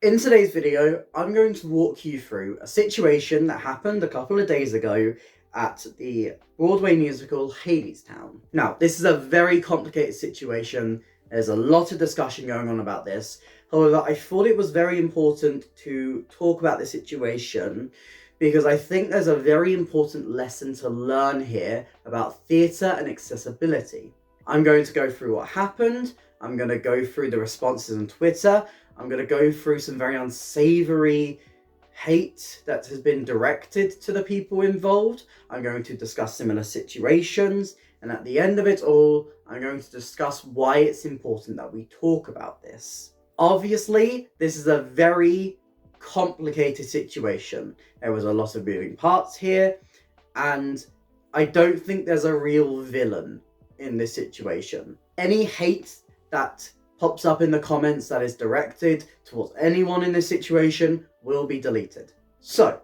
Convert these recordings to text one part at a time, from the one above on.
In today's video, I'm going to walk you through a situation that happened a couple of days ago at the Broadway musical Hadestown. Now, this is a very complicated situation. There's a lot of discussion going on about this. However, I thought it was very important to talk about the situation because I think there's a very important lesson to learn here about theatre and accessibility. I'm going to go through what happened. I'm going to go through the responses on Twitter. I'm going to go through some very unsavory hate that has been directed to the people involved. I'm going to discuss similar situations. And at the end of it all, I'm going to discuss why it's important that we talk about this. Obviously, this is a very complicated situation. There was a lot of moving parts here, and I don't think there's a real villain in this situation. Any hate that pops up in the comments that is directed towards anyone in this situation will be deleted. So,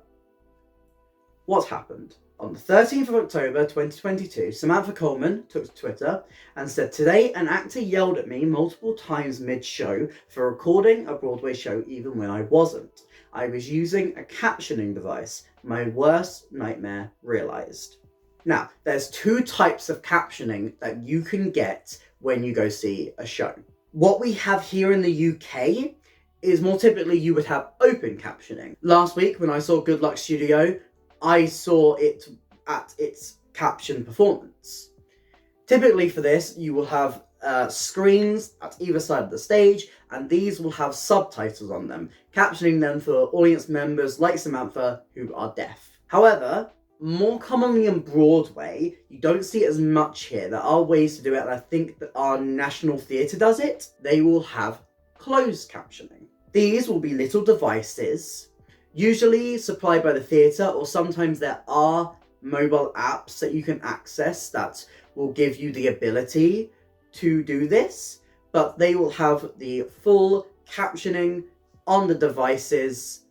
what happened? On the 13th of October 2022, Samantha Coleman took to Twitter and said, "Today, an actor yelled at me multiple times mid-show for recording a Broadway show even when I wasn't. I was using a captioning device. My worst nightmare realized." Now, there's two types of captioning that you can get when you go see a show. What we have here in the UK is more typically you would have open captioning. Last week when I saw Good Luck Studio, I saw it at its caption performance. Typically for this, you will have screens at either side of the stage, and these will have subtitles on them, captioning them for audience members like Samantha who are deaf. However, more commonly in Broadway, you don't see it as much here. There are ways to do it, and I think that our National Theatre does it. They will have closed captioning. These will be little devices, usually supplied by the theatre, or sometimes there are mobile apps that you can access that will give you the ability to do this, but they will have the full captioning on the devices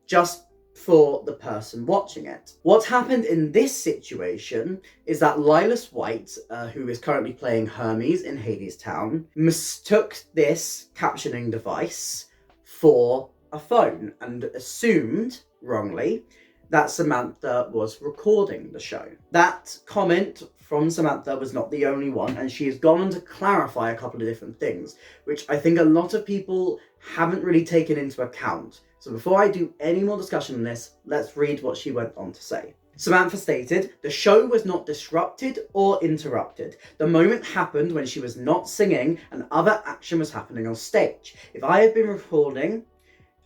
just for the person watching it. What happened in this situation is that Lilas White, who is currently playing Hermes in Hadestown, mistook this captioning device for a phone and assumed, wrongly, that Samantha was recording the show. That comment from Samantha was not the only one, and she has gone on to clarify a couple of different things, which I think a lot of people haven't really taken into account. So before I do any more discussion on this, let's read what she went on to say. Samantha stated, "The show was not disrupted or interrupted. The moment happened when she was not singing and other action was happening on stage. If I had been recording,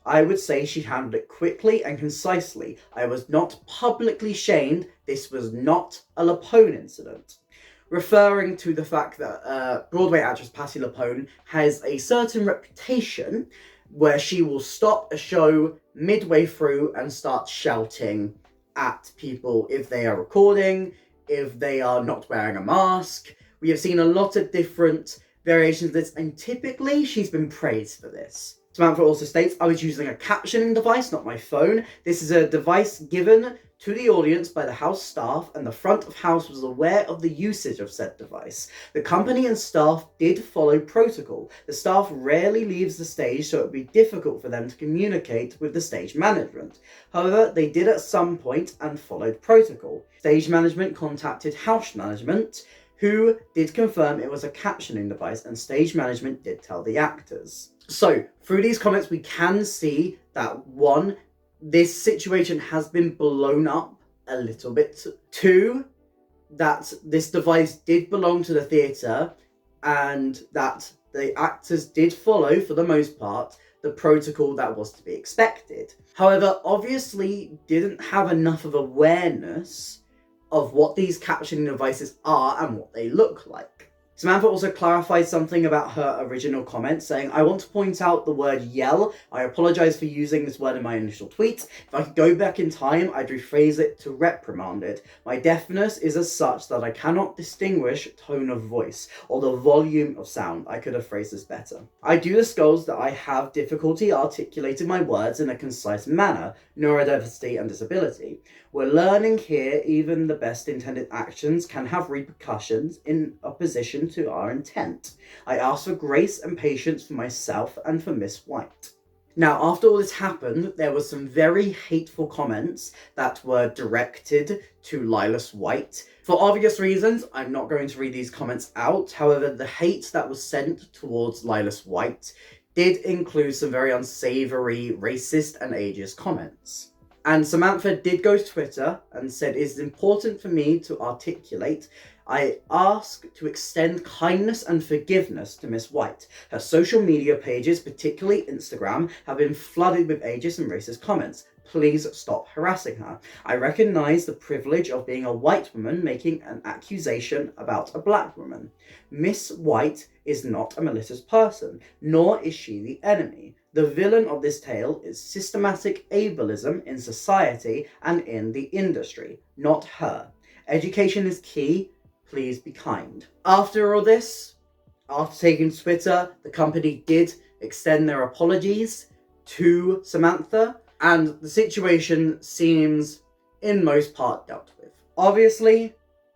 I would say she handled it quickly and concisely. I was not publicly shamed. This was not a Lapone incident." Referring to the fact that Broadway actress Patti LuPone has a certain reputation where she will stop a show midway through and start shouting at people if they are recording, if they are not wearing a mask. We have seen a lot of different variations of this, and typically she's been praised for this. Samantha also states, "I was using a captioning device, not my phone. This is a device given to the audience by the house staff, and the front of house was aware of the usage of said device. The company and staff did follow protocol. The staff rarely leaves the stage, so it would be difficult for them to communicate with the stage management. However, they did at some point and followed protocol. Stage management contacted house management, who did confirm it was a captioning device, and stage management did tell the actors." So, through these comments, we can see that one, this situation has been blown up a little bit. Two, that this device did belong to the theatre and that the actors did follow, for the most part, the protocol that was to be expected. However, obviously didn't have enough of awareness of what these captioning devices are and what they look like. Samantha also clarified something about her original comment, saying, "I want to point out the word yell. I apologise for using this word in my initial tweet. If I could go back in time, I'd rephrase it to reprimand it. My deafness is as such that I cannot distinguish tone of voice or the volume of sound. I could have phrased this better. I do disclose that I have difficulty articulating my words in a concise manner, neurodiversity and disability. We're learning here even the best intended actions can have repercussions in opposition to our intent. I ask for grace and patience for myself and for Miss White." Now, after all this happened, there were some very hateful comments that were directed to Lilas White. For obvious reasons, I'm not going to read these comments out. However, the hate that was sent towards Lilas White did include some very unsavory, racist, and ageist comments. And Samantha did go to Twitter and said, "It is important for me to articulate. I ask to extend kindness and forgiveness to Miss White. Her social media pages, particularly Instagram, have been flooded with ageist and racist comments. Please stop harassing her. I recognize the privilege of being a white woman making an accusation about a black woman. Miss White is not a malicious person, nor is she the enemy. The villain of this tale is systematic ableism in society and in the industry, not her. Education is key. Please be kind." After all this, after taking to Twitter, the company did extend their apologies to Samantha, and the situation seems, in most part, dealt with. Obviously,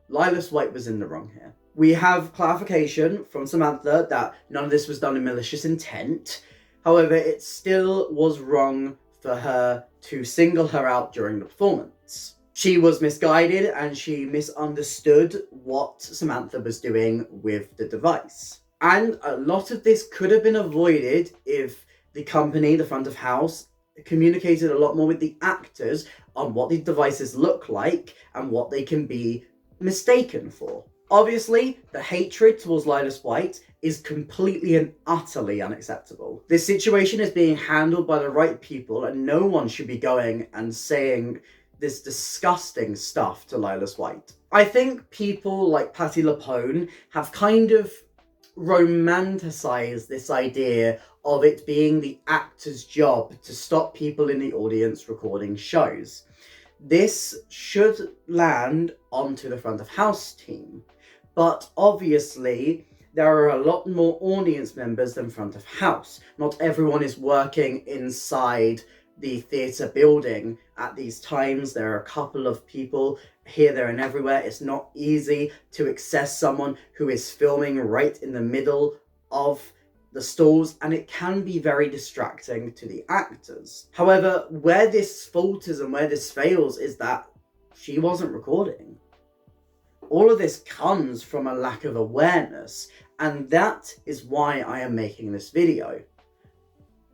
Lilas White was in the wrong here. We have clarification from Samantha that none of this was done in malicious intent. However, it still was wrong for her to single her out during the performance. She was misguided and she misunderstood what Samantha was doing with the device. And a lot of this could have been avoided if the company, the front of house, communicated a lot more with the actors on what these devices look like and what they can be mistaken for. Obviously, the hatred towards Lilas White is completely and utterly unacceptable. This situation is being handled by the right people and no one should be going and saying this disgusting stuff to Lilas White. I think people like Patti LuPone have kind of romanticized this idea of it being the actor's job to stop people in the audience recording shows. This should land onto the front of house team, but obviously there are a lot more audience members than front of house. Not everyone is working inside the theatre building at these times. There are a couple of people here, there, and everywhere. It's not easy to access someone who is filming right in the middle of the stalls, and it can be very distracting to the actors. However, where this falters and where this fails is that she wasn't recording. All of this comes from a lack of awareness, and that is why I am making this video.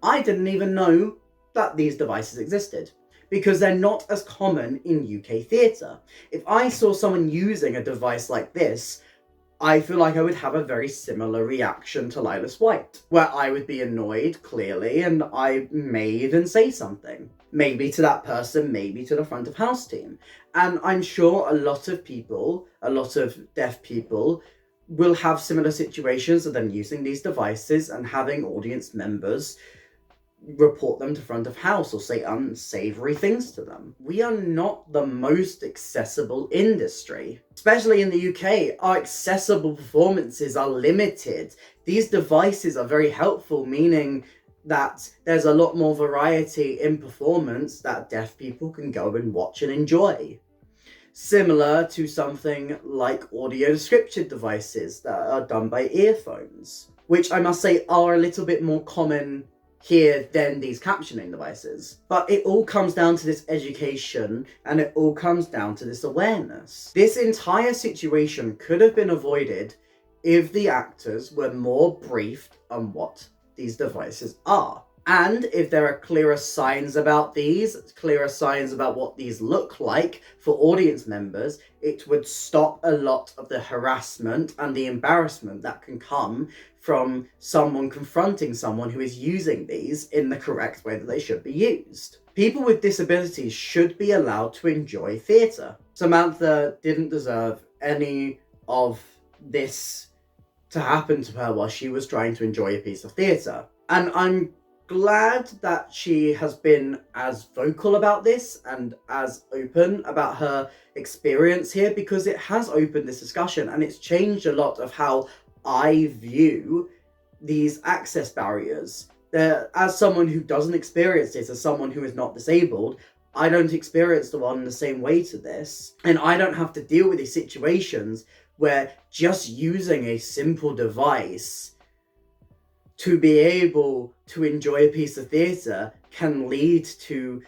I didn't even know that these devices existed, because they're not as common in UK theatre. If I saw someone using a device like this, I feel like I would have a very similar reaction to Lilas White, where I would be annoyed, clearly, and I may even say something. Maybe to that person, maybe to the front of house team. And I'm sure a lot of people, a lot of deaf people, will have similar situations of them using these devices and having audience members report them to front of house or say unsavory things to them. We are not the most accessible industry. Especially in the UK, our accessible performances are limited. These devices are very helpful, meaning that there's a lot more variety in performance that deaf people can go and watch and enjoy. Similar to something like audio description devices that are done by earphones, which I must say are a little bit more common here than these captioning devices. But it all comes down to this education, and it all comes down to this awareness. This entire situation could have been avoided if the actors were more briefed on what these devices are. And if there are clearer signs about these, clearer signs about what these look like for audience members, it would stop a lot of the harassment and the embarrassment that can come from someone confronting someone who is using these in the correct way that they should be used. People with disabilities should be allowed to enjoy theatre. Samantha didn't deserve any of this to happen to her while she was trying to enjoy a piece of theatre. And I'm glad that she has been as vocal about this and as open about her experience here, because it has opened this discussion and it's changed a lot of how I view these access barriers. As someone who doesn't experience this, as someone who is not disabled, I don't experience the one in the same way to this. And I don't have to deal with these situations where just using a simple device to be able to enjoy a piece of theatre can lead to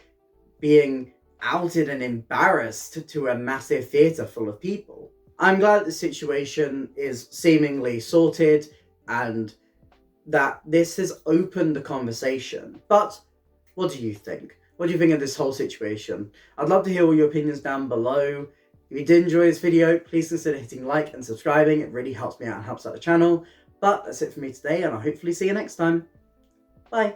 being outed and embarrassed to a massive theatre full of people. I'm glad the situation is seemingly sorted and that this has opened the conversation. But what do you think? What do you think of this whole situation? I'd love to hear all your opinions down below. If you did enjoy this video, please consider hitting like and subscribing. It really helps me out and helps out the channel. But that's it for me today, and I'll hopefully see you next time. Bye.